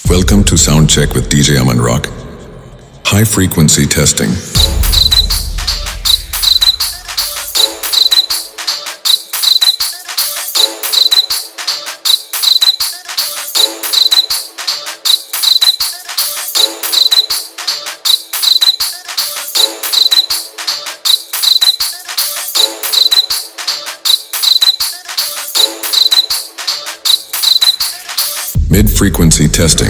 Welcome to Sound Check with DJ Aman Rock. High frequency testing. Mid-frequency testing.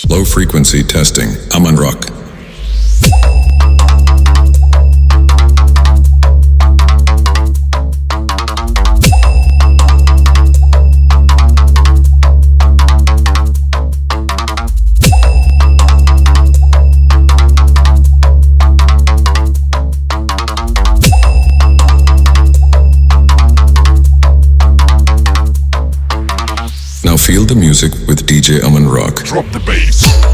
Low frequency testing. Aman Rock. Now feel the music with DJ Aman Rock. Drop the bass.